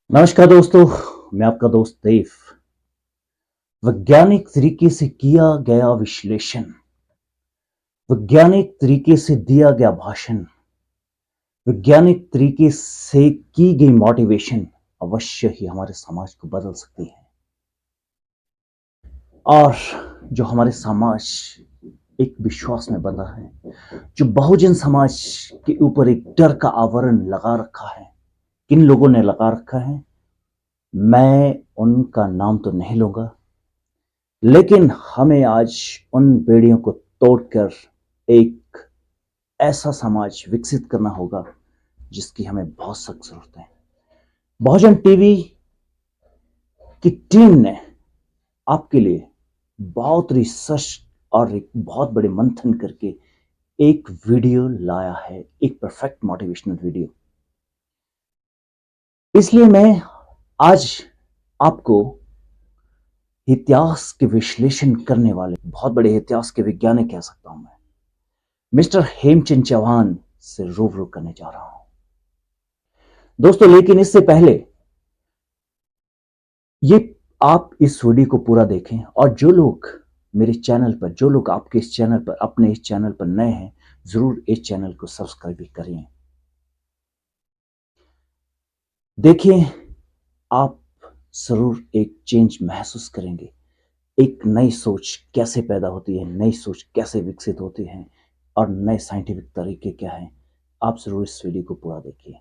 नमस्कार दोस्तों, मैं आपका दोस्त देव। वैज्ञानिक तरीके से किया गया विश्लेषण, वैज्ञानिक तरीके से दिया गया भाषण, वैज्ञानिक तरीके से की गई मोटिवेशन अवश्य ही हमारे समाज को बदल सकती है। और जो हमारे समाज एक विश्वास में बंधा है, जो बहुजन समाज के ऊपर एक डर का आवरण लगा रखा है, किन लोगों ने लगा रखा है मैं उनका नाम तो नहीं लूंगा, लेकिन हमें आज उन बेड़ियों को तोड़कर एक ऐसा समाज विकसित करना होगा जिसकी हमें बहुत सख्त जरूरत है। बहुजन टीवी की टीम ने आपके लिए बहुत रिसर्च और एक बहुत बड़े मंथन करके एक वीडियो लाया है, एक परफेक्ट मोटिवेशनल वीडियो। इसलिए मैं आज आपको इतिहास के विश्लेषण करने वाले बहुत बड़े इतिहास के वैज्ञानिक कह सकता हूं मैं, मिस्टर हेमचंद चौहान से रूबरू करने जा रहा हूं दोस्तों। लेकिन इससे पहले ये आप इस वीडियो को पूरा देखें, और जो लोग मेरे चैनल पर, जो लोग आपके इस चैनल पर, अपने इस चैनल पर नए हैं, जरूर इस चैनल को सब्सक्राइब भी करें। देखिए, आप जरूर एक चेंज महसूस करेंगे। एक नई सोच कैसे पैदा होती है, नई सोच कैसे विकसित होती है, और नए साइंटिफिक तरीके क्या हैं, आप जरूर इस वीडियो को पूरा देखिए।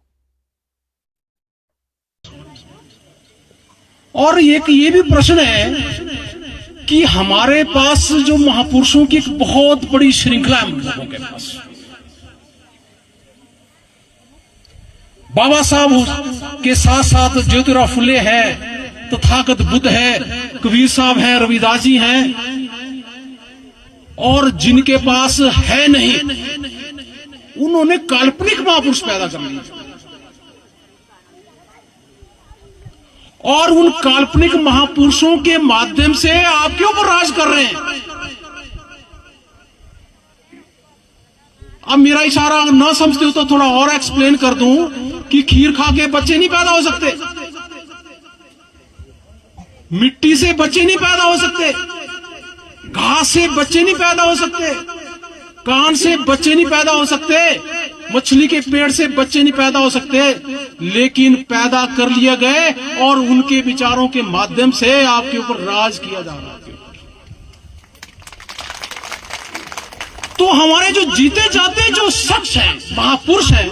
और एक ये भी प्रश्न है कि हमारे पास जो महापुरुषों की एक बहुत बड़ी श्रृंखला है हम लोगों के पास। बाबा साहब के साथ साथ ज्योतिराव फुले है, तथागत बुद्ध है, कबीर साहब हैं, रविदास जी हैं, और जिनके पास है नहीं उन्होंने काल्पनिक महापुरुष पैदा कर लिए, और उन काल्पनिक महापुरुषों के माध्यम से आपके ऊपर राज कर रहे हैं। अब मेरा इशारा ना समझते हो तो थोड़ा और एक्सप्लेन कर दूं कि खीर खा के बच्चे नहीं पैदा हो सकते, मिट्टी से बच्चे नहीं पैदा हो सकते, घास से बच्चे नहीं पैदा हो सकते, कान से बच्चे नहीं पैदा हो सकते, मछली के पेड़ से बच्चे नहीं पैदा हो सकते, लेकिन पैदा कर लिए गए और उनके विचारों के माध्यम से आपके ऊपर राज किया जा रहा है। तो हमारे जो जीते जाते जो शख्स हैं, महापुरुष हैं,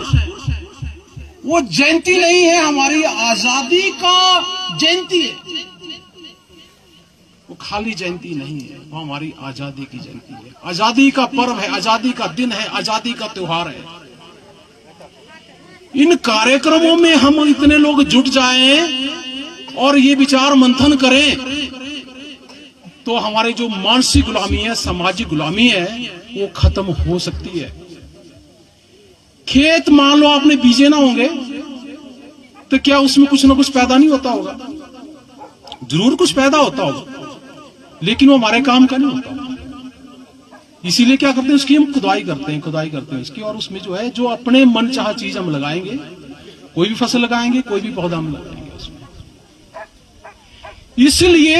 वो जयंती नहीं है, हमारी आजादी का जयंती है। वो खाली जयंती नहीं है, वो हमारी आजादी की जयंती है, आजादी का पर्व है, आजादी का दिन है, आजादी का त्योहार है। इन कार्यक्रमों में हम इतने लोग जुट जाएं और ये विचार मंथन करें तो हमारी जो मानसिक गुलामी है, सामाजिक गुलामी है, वो खत्म हो सकती है। खेत मान लो आपने बीजे ना होंगे तो क्या उसमें कुछ ना कुछ पैदा नहीं होता होगा? जरूर कुछ पैदा होता होगा, लेकिन वो हमारे काम का नहीं होता। इसीलिए क्या करते हैं, उसकी हम खुदाई करते हैं उसकी, और उसमें जो है, जो अपने मन चाहा चीज हम लगाएंगे, कोई भी फसल लगाएंगे, कोई भी पौधा हम लगाएंगे उसमें। इसलिए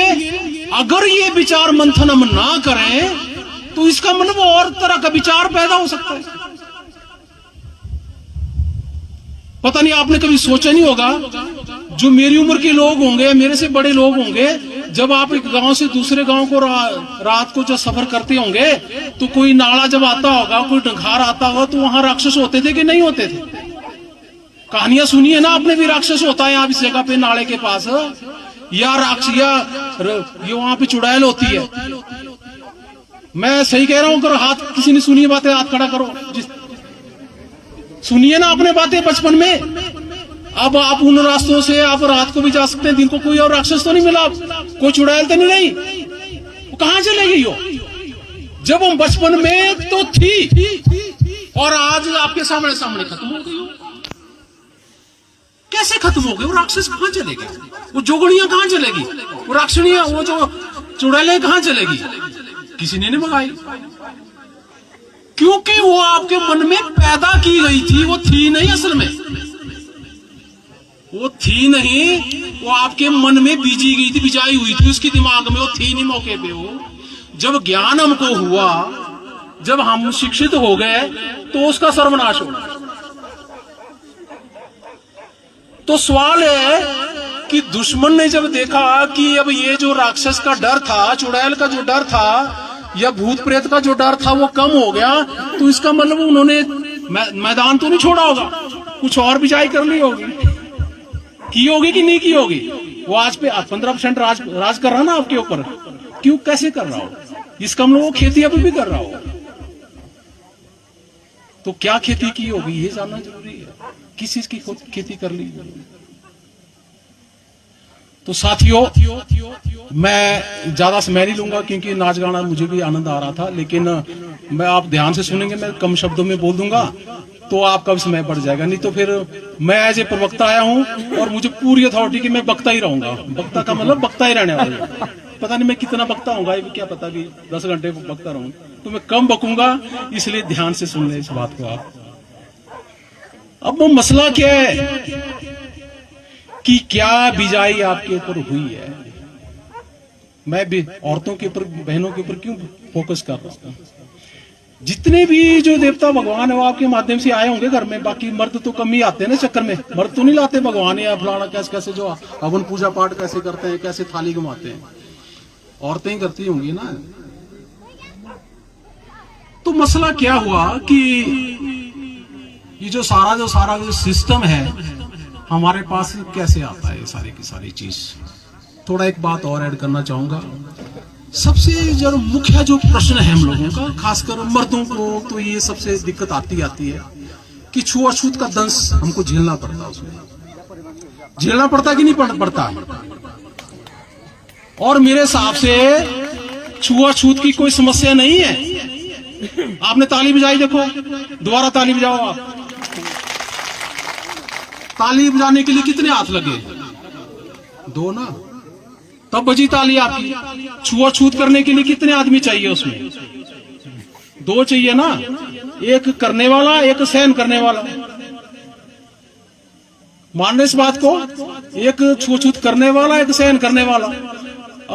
अगर ये विचार मंथन हम ना करें तो इसका मतलब और तरह का विचार पैदा हो सकता है। पता नहीं आपने कभी सोचा नहीं होगा, जो मेरी उम्र के लोग होंगे, मेरे से बड़े लोग होंगे, जब आप एक गांव से दूसरे गांव को रात को जब सफर करते होंगे तो कोई नाला जब आता होगा, कोई डंखार आता होगा, तो वहां राक्षस होते थे कि नहीं होते थे? कहानियां सुनी है ना आपने भी, राक्षस होता है यहाँ इस जगह पे नाले के पास, या ये वहां पे चुड़ैल होती है। मैं सही कह रहा हूं? अगर हाथ किसी ने सुनी बातें हाथ खड़ा करो। सुनिए ना आपने बातें बचपन में। अब आप उन रास्तों से आप रात को भी जा सकते हैं, दिन को कोई और राक्षस तो नहीं मिला, कोई चुड़ैल तो नहीं, वो कहां चले गई हो? जब हम बचपन में तो थी और आज आपके सामने खत्म हो गई हो। कैसे खत्म हो गए? वो राक्षस कहां चले गए? वो जोगड़ियां कहां चलेगी? वो राक्षसनियां, वो जो चुड़ैलें कहां चलेगी? किसी ने नहीं मंगाई, क्योंकि वो आपके मन में पैदा की गई थी, वो थी नहीं असल में। वो थी नहीं, वो आपके मन में बीजी गई थी, बिजाई हुई थी उसकी दिमाग में, वो थी नहीं मौके पे। वो जब ज्ञान हमको हुआ, जब हम शिक्षित हो गए, तो उसका सर्वनाश हो। तो सवाल है कि दुश्मन ने जब देखा कि अब ये जो राक्षस का डर था, चुड़ैल का जो डर था या भूत प्रेत का जो डर था वो कम हो गया, तो इसका मतलब उन्होंने मैदान तो नहीं छोड़ा होगा, कुछ और बिजाई कर ली होगी, की होगी कि नहीं की होगी। वो आज पे 15% राज कर रहा ना आपके ऊपर, क्यों, कैसे कर रहा हो, इसका मतलब वो खेती अभी भी कर रहा हो। तो क्या खेती की होगी ये जानना जरूरी है, किस चीज की खेती कर ली। तो साथियों, मैं ज्यादा समय नहीं लूंगा क्योंकि नाच गाना मुझे भी आनंद आ रहा था, लेकिन मैं, आप ध्यान से सुनेंगे, मैं कम शब्दों में बोल दूंगा तो आपका भी समय बढ़ जाएगा, नहीं तो फिर मैं एज ए प्रवक्ता आया हूं और मुझे पूरी अथॉरिटी की मैं बकता ही रहूंगा। बकता का मतलब बकता ही रहने वाला, पता नहीं मैं कितना बकता हूँ, ये भी क्या पता कि 10 घंटे बकता रहूं, तो मैं कम बकूंगा, इसलिए ध्यान से सुन लें इस बात को आप। अब वो मसला क्या है कि क्या बिजाई आपके ऊपर हुई है। मैं भी औरतों के ऊपर, बहनों के ऊपर क्यों फोकस कर रहा हूं। जितने भी जो देवता भगवान है वो आपके माध्यम से आए होंगे घर में, बाकी मर्द तो कम ही आते हैं ना चक्कर में, मर्द तो नहीं लाते भगवान या फलाना कैसे कैसे जो हवन पूजा पाठ कैसे करते हैं, कैसे थाली घुमाते हैं, औरतें ही करती होंगी ना। तो मसला क्या हुआ कि ये जो सारा जो सिस्टम है हमारे पास कैसे आता है, ये सारी की सारी चीज। थोड़ा एक बात और ऐड करना चाहूंगा। सबसे जो मुख्य जो प्रश्न है हम लोगों का, खासकर मर्दों को, तो ये सबसे दिक्कत आती है कि छुआछूत का दंश हमको झेलना पड़ता है, उसमें झेलना पड़ता कि नहीं पड़ता। और मेरे हिसाब से छुआछूत की कोई समस्या नहीं है। आपने ताली बजाई, देखो दोबारा ताली बजाओ आप। ताली बजाने के लिए कितने हाथ लगे, 2 ना, तब बजी ताली आपकी। छुआछूत करने के लिए कितने आदमी चाहिए, उसमें 2 चाहिए ना, एक करने वाला, एक सहन करने वाला। मान इस बात को, एक छुआछूत करने वाला, एक सहन करने वाला।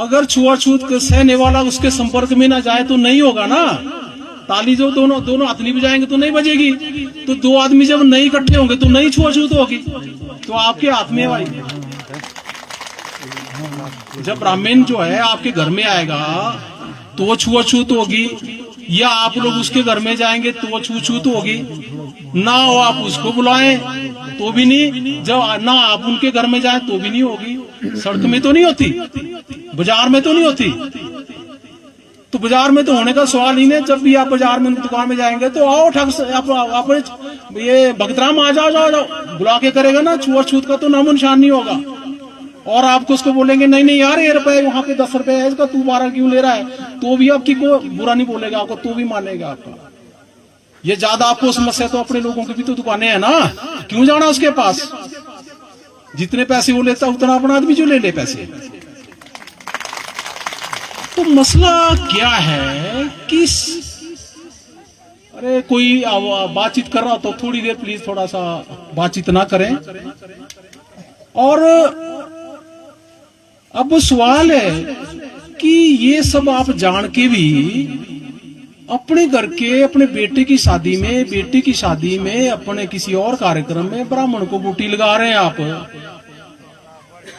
अगर छुआछूत सहने वाला उसके संपर्क में ना जाए तो नहीं होगा ना। ताली जो दोनों हाथ नहीं बजाएंगे तो नहीं बजेगी। तो 2 आदमी जब नहीं इकट्ठे होंगे तो नहीं छुआछूत होगी। तो आपके हाथ में भाई, जब ब्राह्मण जो है आपके घर में आएगा तो छुआछूत होगी, या आप लोग उसके घर में जाएंगे तो छुआछूत होगी ना। हो आप उसको बुलाएं तो भी नहीं, जब ना आप उनके घर में जाएं तो भी नहीं होगी। सड़क में तो नहीं होती, बाजार में तो नहीं होती, तो बाजार में तो होने का सवाल ही नहीं। जब भी आप बाजार में दुकान में जाएंगे तो आओ ठग से आप ये भगतराम आ जाओ बुला के करेगा ना, छुआछूत का तो नामो निशान नहीं होगा। और आपको उसको बोलेंगे नहीं यार ये रुपए वहां पे 10 रुपए है इसका, तू 12 क्यों ले रहा है, तो भी आपकी को बुरा नहीं बोलेगा आपको, तो भी मानेगा आपका। ये ज्यादा आपको समस्या तो अपने लोगों की भी तो दुकानें हैं ना, क्यों जाना उसके पास। जितने पैसे वो लेता उतना अपना आदमी जो ले ले पैसे। तो मसला क्या है कि अरे कोई बातचीत कर रहा तो थोड़ी देर प्लीज थोड़ा सा बातचीत ना करें। और अब सवाल है कि ये सब आप जान के भी अपने घर के, अपने बेटे की शादी में, बेटी की शादी में, अपने किसी और कार्यक्रम में ब्राह्मण को बूटी लगा रहे हैं आप।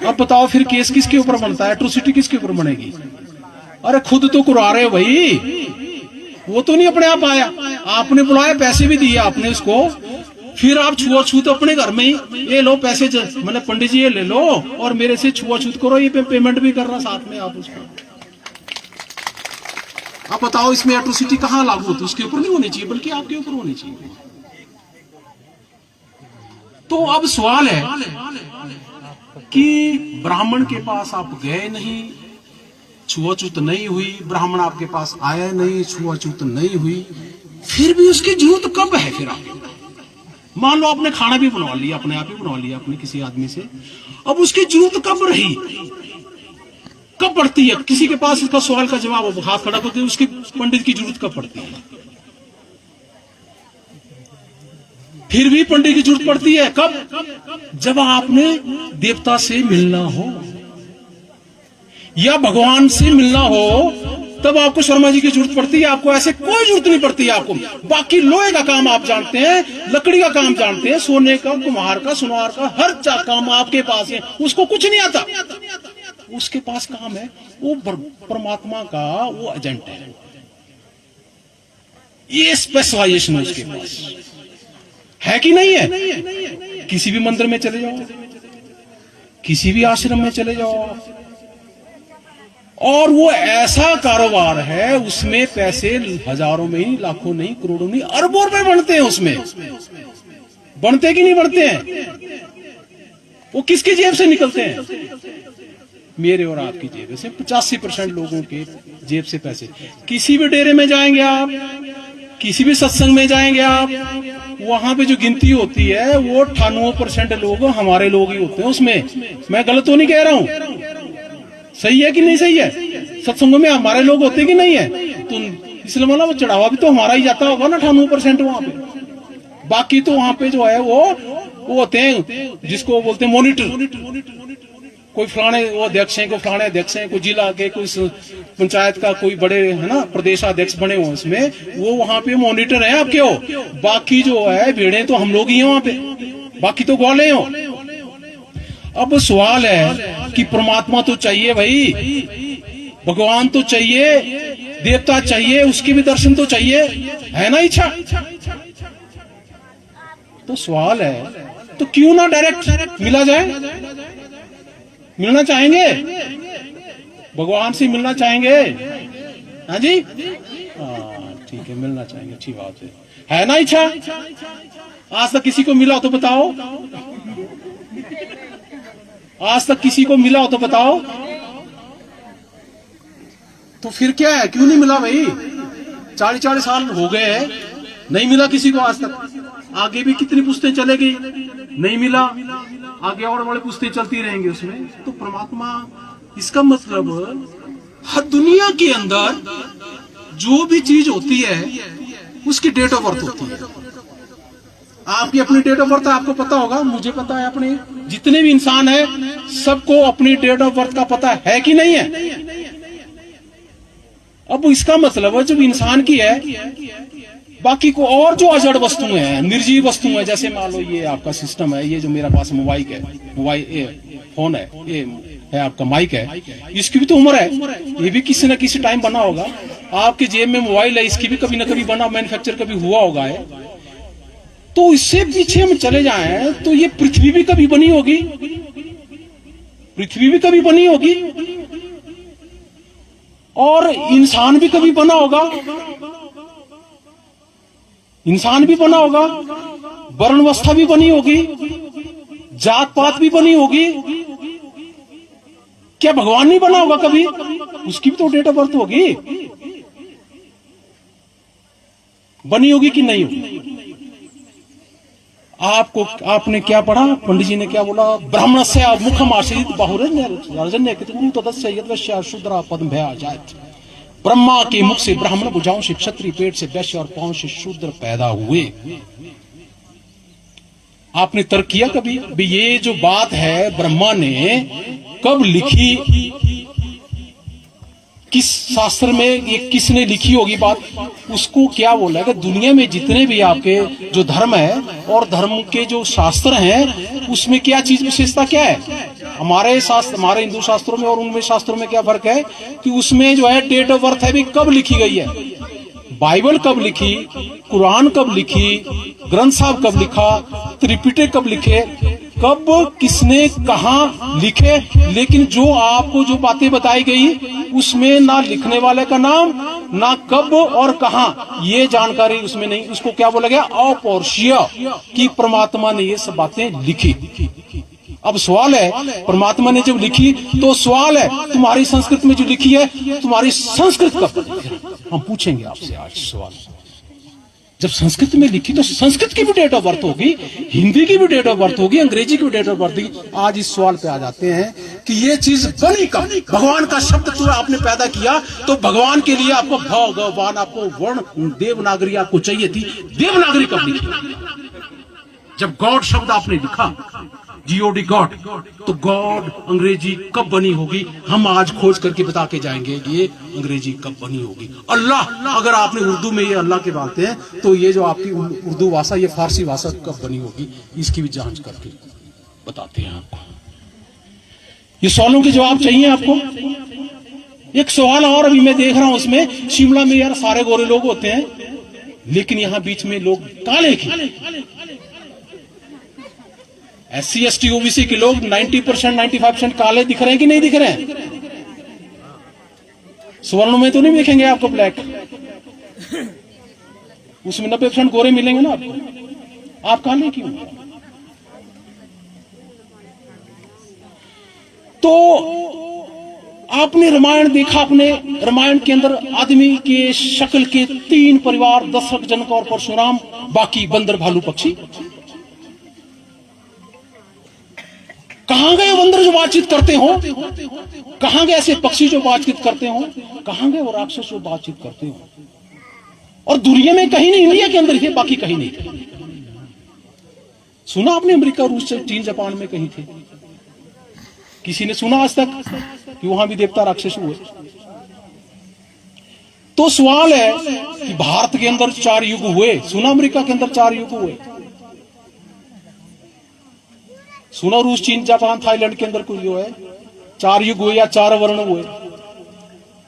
अब बताओ फिर केस किसके ऊपर बनता है, एट्रोसिटी किसके ऊपर बनेगी। अरे खुद तो कुरा रहे हो भाई, वो तो नहीं अपने आप आया, आपने बुलाया, पैसे भी दिए आपने उसको, फिर आप छुआछूत अपने घर में ही ये लो पैसे, मतलब पंडित जी ये ले लो और मेरे से छुआछूत करो, ये पेमेंट भी कर रहा साथ में आप उसको। आप बताओ इसमें एट्रोसिटी कहां लागू होती है, उसके ऊपर नहीं होनी चाहिए बल्कि आपके ऊपर होनी चाहिए। तो अब सवाल है कि ब्राह्मण के पास आप गए नहीं, छुआछूत नहीं हुई, ब्राह्मण आपके पास आया नहीं, छुआछूत नहीं हुई, फिर भी उसकी जरूरत कब है। फिर आप मान लो आपने खाना भी बनवा लिया, अपने आप ही बनवा लिया अपने किसी आदमी से, अब उसकी जरूरत कब रही, कब पड़ती है। किसी के पास इसका सवाल का जवाब हाथ खड़ा करके उसकी पंडित की जरूरत कब पड़ती है। फिर भी पंडित की जरूरत पड़ती है। कब? जब आपने देवता से मिलना हो या भगवान से मिलना हो, तब आपको शर्मा जी की जरूरत पड़ती है। आपको ऐसे कोई जरूरत नहीं पड़ती है आपको। बाकी लोहे का काम आप जानते हैं, लकड़ी का काम जानते हैं, सोने का, कुम्हार का, सुनार का, हर काम आपके पास है। उसको कुछ नहीं आता, उसके पास काम है, वो परमात्मा का वो एजेंट है। ये स्पेशलाइजेशन है उसके पास, है कि नहीं है? किसी भी मंदिर में चले जाओ, किसी भी आश्रम में चले जाओ, और वो ऐसा कारोबार है, उसमें पैसे हजारों में ही, लाखों नहीं, करोड़ों नहीं, अरबों रुपए बनते हैं उसमें। बनते कि नहीं बनते हैं? वो किसकी जेब से निकलते हैं? मेरे और आपकी जेब से। 85% लोगों के जेब से पैसे। किसी भी डेरे में जाएंगे आप, किसी भी सत्संग में जाएंगे आप, वहां पे जो गिनती होती है वो 98% लोग हमारे लोग ही होते हैं उसमें। मैं गलत तो नहीं कह रहा हूं? सही है कि नहीं सही है? सत्संगों में हमारे लोग होते कि नहीं है? तो इसलिए मतलब वो चढ़ावा भी तो हमारा ही जाता होगा ना 98% वहां पे। बाकी तो वहां पे जो है वो होते हैं जिसको बोलते हैं मॉनिटर। कोई फलाने वो अध्यक्ष हैं, कोई फलाने अध्यक्ष हैं, कोई जिला के, कोई पंचायत का कोई बड़े है ना प्रदेशाध्यक्ष बने हुए उसमें, वो वहां पे मॉनिटर है आपके हो। बाकी जो है भेड़े तो हम लोग ही हैं वहां पे, बाकी तो ग्वाले हो। अब सवाल है कि परमात्मा तो चाहिए भाई, भगवान तो चाहिए, देवता चाहिए, उसके भी दर्शन तो चाहिए, है ना इच्छा? तो सवाल है, तो क्यों ना डायरेक्ट मिला जाए? मिलना चाहेंगे? भगवान से मिलना चाहेंगे? हाँ जी, हाँ ठीक है, मिलना चाहेंगे, अच्छी बात है ना इच्छा? आज तक किसी को मिला हो तो बताओ, आज तक किसी को मिला हो तो बताओ। तो फिर क्या है, क्यों नहीं मिला भाई? 40-40 साल हो गए हैं, नहीं मिला किसी को आज तक। आगे भी कितनी पुश्तें चलेगी, नहीं मिला, आगे और बड़े पुश्तें चलती रहेंगी उसमें। तो परमात्मा, इसका मतलब हर दुनिया के अंदर जो भी चीज होती है उसकी डेट ऑफ बर्थ होती है। आपकी अपनी डेट ऑफ बर्थ आपको पता होगा, मुझे पता है, अपने जितने भी इंसान है सबको अपनी डेट ऑफ बर्थ का पता है कि नहीं है? अब इसका मतलब है जब इंसान की है, बाकी को और जो अजड़ वस्तुएं हैं, निर्जीव वस्तुएं हैं, जैसे मान लो ये आपका सिस्टम है, ये जो मेरे पास मोबाइल है, फोन है, ये है आपका माइक है, इसकी भी तो उम्र है, ये भी किसी न किसी टाइम बना होगा। आपके जेब में मोबाइल है, इसकी भी कभी न कभी बना, मैन्युफैक्चर कभी हुआ होगा है। तो इससे पीछे हम चले जाएं तो ये पृथ्वी भी कभी बनी होगी, पृथ्वी भी कभी बनी होगी, और इंसान भी कभी बना होगा, इंसान भी बना होगा, वर्णावस्था भी बनी होगी, जात पात भी बनी होगी। क्या भगवान नहीं बना होगा कभी? उसकी भी तो डेट ऑफ बर्थ होगी, बनी होगी कि नहीं होगी? आपको, आपने क्या पढ़ा, पंडित जी ने क्या बोला? ब्राह्मण से मुखम आश्रित बाहुरन्य शूद्रा पद्म भया जात। ब्रह्मा के मुख से ब्राह्मण, भुजाओं से क्षत्रिय, पेट से वैश्य और पांव से शूद्र पैदा हुए। आपने तर्क किया कभी भी ये जो बात है ब्रह्मा ने कब लिखी, किस शास्त्र में ये किसने लिखी होगी बात? उसको क्या बोला है कि दुनिया में जितने भी आपके जो धर्म है और धर्म के जो शास्त्र हैं उसमें क्या चीज विशेषता क्या है? हमारे शास्त्र, हमारे हिंदू शास्त्रों में और उनमें शास्त्रों में क्या फर्क है कि उसमें जो है डेट ऑफ बर्थ है भी कब लिखी गई है, बाइबल कब लिखी, कुरान कब लिखी, ग्रंथ साहब कब लिखा, त्रिपिटक कब लिखे, कब किसने कहा लिखे। लेकिन जो आपको जो बातें बताई गई उसमें ना लिखने वाले का नाम, ना कब और कहा, ये जानकारी उसमें नहीं। उसको क्या बोला गया? अपौरुषीय, कि परमात्मा ने ये सब बातें लिखी। अब सवाल है, परमात्मा ने जब लिखी तो सवाल है तुम्हारी संस्कृत में जो लिखी है, तुम्हारी संस्कृत कब? हम पूछेंगे आपसे आज सवाल। जब संस्कृत में लिखी तो संस्कृत की भी डेट ऑफ बर्थ होगी, हिंदी की भी डेट ऑफ बर्थ होगी, अंग्रेजी की भी डेट ऑफ बर्थ होगी। आज इस सवाल पे आ जाते हैं कि ये चीज बनी कब? भगवान का शब्द तो आपने पैदा किया तो भगवान के लिए आपको भगवान, आपको वर्ण देवनागरी आपको चाहिए थी, देवनागरी कब लिखी? जब गॉड शब्द आपने लिखा, GOD गॉड, तो गॉड अंग्रेजी कब बनी होगी, हम आज खोज करके बता के जाएंगे ये अंग्रेजी कब बनी होगी। अल्लाह, अगर आपने उर्दू में ये अल्लाह के बातें हैं, तो ये जो आपकी उर्दू भाषा, ये फारसी भाषा कब बनी होगी, इसकी भी जांच करके बताते हैं आपको। ये सवालों के जवाब चाहिए आपको। एक सवाल और अभी मैं देख रहा हूं उसमें, शिमला में यार सारे गोरे लोग होते हैं, लेकिन यहां बीच में लोग काले क्यों? SC ST OBC के लोग 90% 95% काले दिख रहे हैं कि नहीं दिख रहे हैं? स्वर्ण में तो नहीं दिखेंगे आपको ब्लैक, उसमें 90% गोरे मिलेंगे ना आपको। आप काले क्यों? तो आपने रामायण देखा, आपने रामायण के अंदर आदमी के शक्ल के 3 परिवार, दशरथ जनक और परशुराम, बाकी बंदर भालू पक्षी। कहां गए बंदर जो बातचीत करते हो? कहां गए ऐसे पक्षी जो बातचीत करते हो? कहां गए वो राक्षस जो बातचीत करते हो? और दुनिया में कहीं नहीं, इंडिया के अंदर ही, बाकी कहीं नहीं थे। सुना आपने अमेरिका, रूस, चीन, जापान में कहीं थे? किसी ने सुना आज तक कि वहां भी देवता राक्षस हुए? तो सवाल है कि भारत के अंदर 4 युग हुए, सुना अमेरिका के अंदर 4 युग हुए? सुना रूस, चीन, जापान, थाईलैंड के अंदर कुछ जो है 4 युग हुए या 4 वर्ण हुए?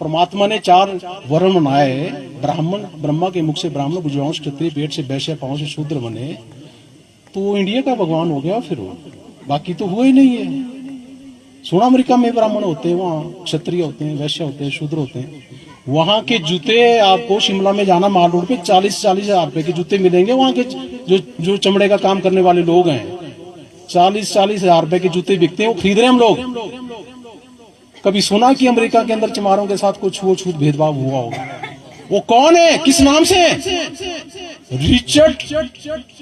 परमात्मा ने 4 वर्ण बनाए। ब्राह्मण, ब्रह्मा के मुख से ब्राह्मण, भुजवंश, क्षत्रिय, पेट से वैश्य, पांव से शूद्र बने, तो वो इंडिया का भगवान हो गया। फिर वो बाकी तो हुआ ही नहीं है। सुना अमेरिका में ब्राह्मण होते हैं, वहां क्षत्रिय होते हैं, वैश्य होते हैं, शूद्र होते हैं। वहां के जूते आपको शिमला में जाना, माल रोड पे 40-40 हजार रुपए के जूते मिलेंगे। वहां के जो चमड़े का काम करने वाले लोग हैं, 40-40 हजार रुपए के जूते बिकते हैं, वो खरीद रहे हैं हम लोग। कभी सुना कि अमेरिका के अंदर चमारों के साथ कुछ छूत भेदभाव हुआ होगा? वो कौन है, किस नाम से? Richard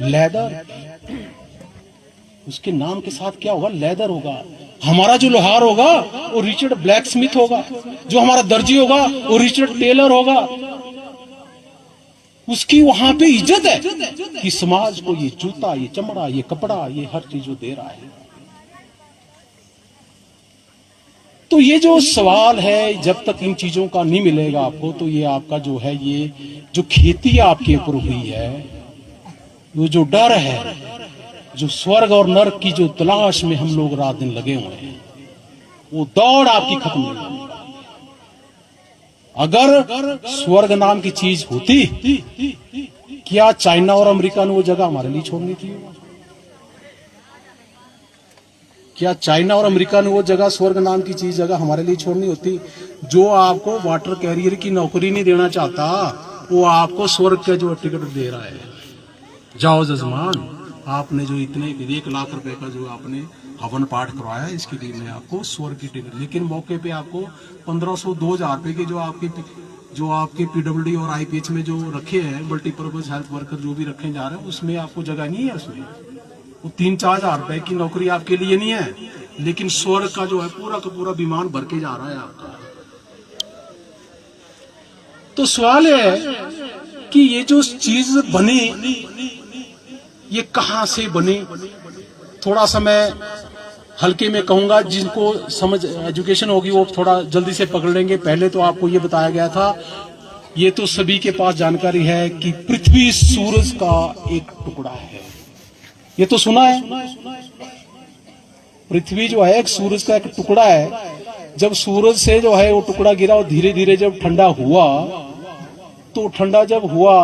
leather. उसके नाम के साथ क्या होगा? लेदर होगा। हमारा जो लोहार होगा वो रिचर्ड ब्लैक स्मिथ होगा, जो हमारा दर्जी होगा वो रिचर्ड टेलर होगा। उसकी वहां पे इज्जत है कि समाज को ये जूता, ये चमड़ा, ये कपड़ा, ये हर चीज जो दे रहा है। तो ये जो सवाल है, जब तक इन चीजों का नहीं मिलेगा आपको, तो ये आपका जो है, ये जो खेती आपके ऊपर हुई है, वो जो डर है, जो स्वर्ग और नरक की जो तलाश में हम लोग रात दिन लगे हुए हैं, वो दौड़ आपकी खत्म नहीं होगी। अगर स्वर्ग नाम की चीज होती, क्या चाइना और अमेरिका ने वो जगह हमारे लिए छोड़नी थी? क्या चाइना और अमेरिका ने वो जगह, स्वर्ग नाम की चीज जगह हमारे लिए छोड़नी होती? जो आपको वाटर कैरियर की नौकरी नहीं देना चाहता, वो आपको स्वर्ग का जो टिकट दे रहा है। जाओ जजमान, आपने जो इतने 1 लाख रुपए का जो आपने हवन पाठ करवाया, इसके लिए मैं आपको स्वर्ग की टिकट, लेकिन मौके पे आपको 1500-2000 रुपए के जो आपके PWD और IPH में जो रखे हैं, मल्टीपर्पज हेल्थ वर्कर जो भी रखे जा रहे हैं, उसमें आपको जगह नहीं है। उसमें वो 3-4 हजार रुपए की नौकरी आपके लिए नहीं है, लेकिन स्वर्ग का जो है पूरा का पूरा विमान भर के जा रहा है आपका। तो सवाल है कि ये जो चीज बनी, ये कहां से बनी? थोड़ा सा मैं हल्के में कहूंगा, जिनको समझ एजुकेशन होगी वो थोड़ा जल्दी से पकड़ लेंगे। पहले तो आपको ये बताया गया था, ये तो सभी के पास जानकारी है कि पृथ्वी सूरज का एक टुकड़ा है। ये तो सुना है, पृथ्वी जो है एक सूरज का एक टुकड़ा है। जब सूरज से जो है वो टुकड़ा गिरा, और धीरे धीरे जब ठंडा हुआ, तो ठंडा जब हुआ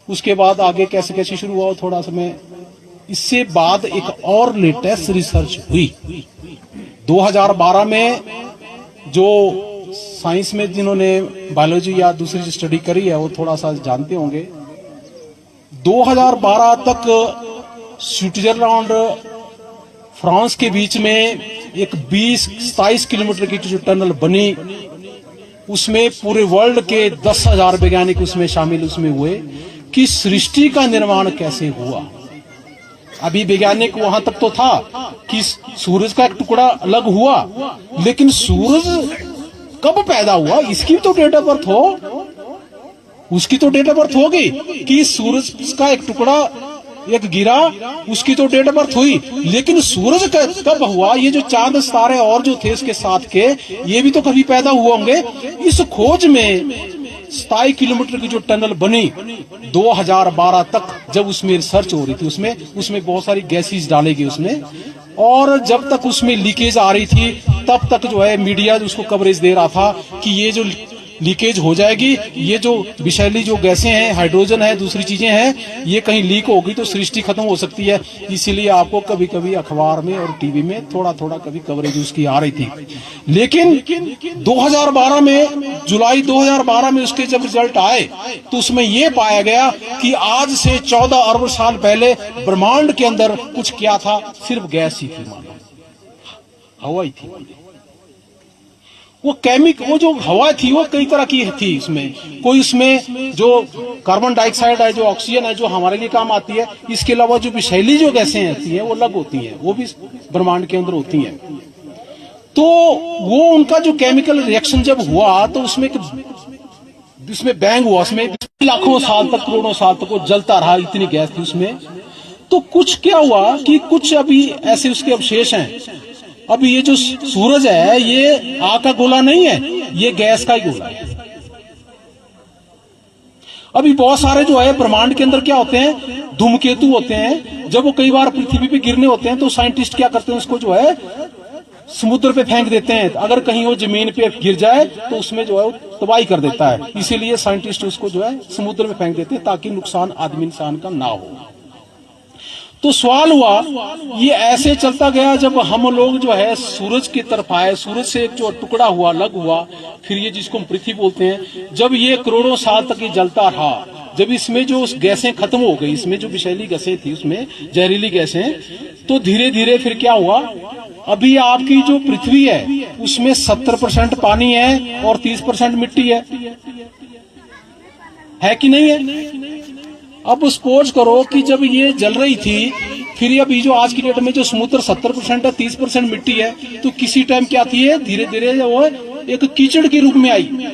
उसके बाद आगे कैसे कैसे शुरू हुआ, थोड़ा समय इससे बाद एक और लेटेस्ट रिसर्च हुई 2012 में। जो साइंस में जिन्होंने बायोलॉजी या दूसरी स्टडी करी है वो थोड़ा सा जानते होंगे। 2012 तक स्विट्जरलैंड फ्रांस के बीच में एक 20-27 किलोमीटर की जो टनल बनी, उसमें पूरे वर्ल्ड के 10,000 वैज्ञानिक उसमें शामिल उसमें हुए कि सृष्टि का निर्माण कैसे हुआ। अभी वैज्ञानिक वहां तक तो था कि सूरज का एक टुकड़ा अलग हुआ, लेकिन सूरज कब पैदा हुआ इसकी तो डेट ऑफ बर्थ हो, उसकी तो डेट ऑफ बर्थ होगी कि सूरज का एक टुकड़ा एक गिरा, उसकी तो डेट बर्थ हुई, लेकिन सूरज कब हुआ, ये जो चांद सितारे और जो थे इसके साथ के, ये भी तो कभी पैदा हुए होंगे। इस खोज में 27 किलोमीटर की जो टनल बनी 2012 तक, जब उसमें रिसर्च हो रही थी, उसमें बहुत सारी गैसेज डाले गए उसमें, और जब तक उसमें लीकेज आ रही थी तब तक जो है मीडिया उसको कवरेज दे रहा था कि ये जो लीकेज हो जाएगी, ये जो विषैली जो गैसें हैं, हाइड्रोजन है, दूसरी चीजें हैं, ये कहीं लीक होगी तो सृष्टि खत्म हो सकती है। इसीलिए आपको कभी कभी अखबार में और टीवी में थोड़ा थोड़ा कभी कवरेज उसकी आ रही थी। लेकिन 2012 में, जुलाई 2012 में उसके जब रिजल्ट आए तो उसमें यह पाया गया कि आज से 14 अरब साल पहले ब्रह्मांड के अंदर कुछ क्या था, सिर्फ गैस ही थी, मानो हवा ही थी। वो जो हवा थी वो कई तरह की थी। इसमें कोई, उसमें जो कार्बन डाइऑक्साइड है, जो ऑक्सीजन है, जो हमारे लिए काम आती है, इसके अलावा जो विषैली जो गैसें आती हैं वो अलग होती हैं, वो भी ब्रह्मांड के अंदर होती हैं। तो वो उनका जो केमिकल रिएक्शन जब हुआ तो उसमें बैंग हुआ, उसमें लाखों साल तक, करोड़ों साल तक वो जलता रहा, इतनी गैस थी उसमें। तो कुछ क्या हुआ कि कुछ अभी ऐसे उसके अवशेष हैं। अब ये जो सूरज है ये आग का गोला नहीं है, ये गैस का ही गोला है। अभी बहुत सारे जो है ब्रह्मांड के अंदर क्या होते हैं, धूमकेतु होते हैं। जब वो कई बार पृथ्वी पे गिरने होते हैं तो साइंटिस्ट क्या करते हैं, उसको जो है समुद्र पे फेंक देते हैं। अगर कहीं वो जमीन पे गिर जाए तो उसमें जो है वो तबाही कर देता है, इसीलिए साइंटिस्ट उसको जो है समुद्र में फेंक देते हैं ताकि नुकसान आदमी इंसान का ना हो। तो सवाल हुआ, ये ऐसे चलता गया, जब हम लोग जो है सूरज की तरफ आए, सूरज से एक जो टुकड़ा हुआ, अलग हुआ, फिर ये जिसको हम पृथ्वी बोलते हैं, जब ये करोड़ों साल तक ये जलता रहा, जब इसमें जो गैसें खत्म हो गई, इसमें जो विषैली गैसें थी, उसमें जहरीली गैसें, तो धीरे धीरे फिर क्या हुआ, अभी आपकी जो पृथ्वी है उसमें 70% पानी है और 30% मिट्टी है कि नहीं है। अब सपोज करो कि जब ये जल रही थी, फिर अभी जो आज की डेट में जो समुद्र 70% है, 30% मिट्टी है, तो किसी टाइम क्या थी, धीरे धीरे वो एक कीचड़ के रूप में आई।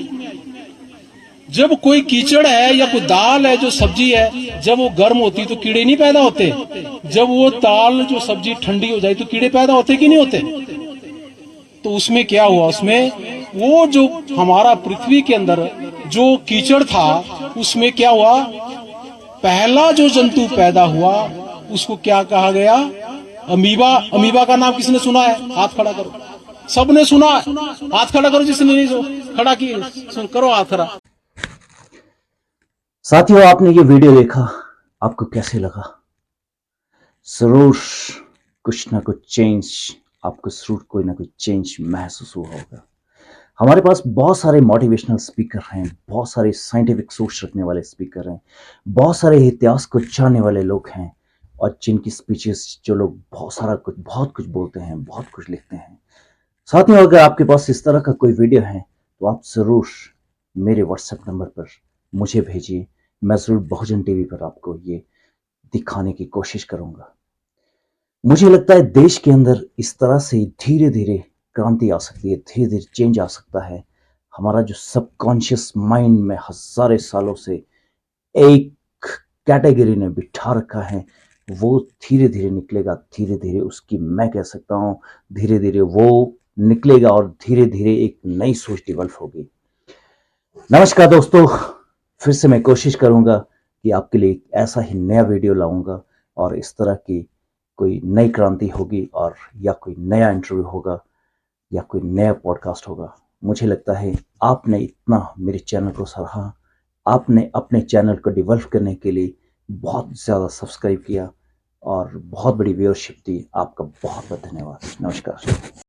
जब कोई कीचड़ है या कोई दाल है, जो सब्जी है, जब वो गर्म होती तो कीड़े नहीं पैदा होते, जब वो दाल जो सब्जी ठंडी हो जाए तो कीड़े पैदा होते कि नहीं होते। तो उसमें क्या हुआ, उसमें वो जो हमारा पृथ्वी के अंदर जो कीचड़ था, उसमें क्या हुआ, पहला जो जंतु पैदा हुआ उसको क्या कहा गया, अमीबा। अमीबा का नाम किसने सुना है, हाथ खड़ा करो। सबने सुना, हाथ खड़ा करो जिसने नहीं खड़ा की, करो हाथ खड़ा। साथियों, आपने ये वीडियो देखा, आपको कैसे लगा? जरूर कुछ ना कुछ चेंज, आपको जरूर कोई ना कोई चेंज महसूस हुआ होगा। हमारे पास बहुत सारे मोटिवेशनल स्पीकर हैं, बहुत सारे साइंटिफिक सोच रखने वाले स्पीकर हैं, बहुत सारे इतिहास को जानने वाले लोग हैं, और जिनकी स्पीचेस जो लोग बहुत कुछ बोलते हैं, बहुत कुछ लिखते हैं। साथियों, अगर आपके पास इस तरह का कोई वीडियो है तो आप ज़रूर मेरे व्हाट्सएप नंबर पर मुझे भेजिए। मैं ज़रूर बहुजन टीवी पर आपको ये दिखाने की कोशिश करूंगा। मुझे लगता है देश के अंदर इस तरह से धीरे धीरे क्रांति आ सकती है, धीरे धीरे चेंज आ सकता है। हमारा जो सबकॉन्शियस माइंड में हजारों सालों से एक कैटेगरी ने बिठा रखा है, वो धीरे धीरे निकलेगा। धीरे धीरे उसकी, मैं कह सकता हूँ, धीरे धीरे वो निकलेगा और धीरे धीरे एक नई सोच डेवलप होगी। नमस्कार दोस्तों, फिर से मैं कोशिश करूंगा कि आपके लिए ऐसा ही नया वीडियो लाऊंगा, और इस तरह की कोई नई क्रांति होगी, और या कोई नया इंटरव्यू होगा, या कोई नया पॉडकास्ट होगा। मुझे लगता है आपने इतना मेरे चैनल को सराहा, आपने अपने चैनल को डेवलप करने के लिए बहुत ज़्यादा सब्सक्राइब किया और बहुत बड़ी व्यूअरशिप दी। आपका बहुत बहुत धन्यवाद। नमस्कार।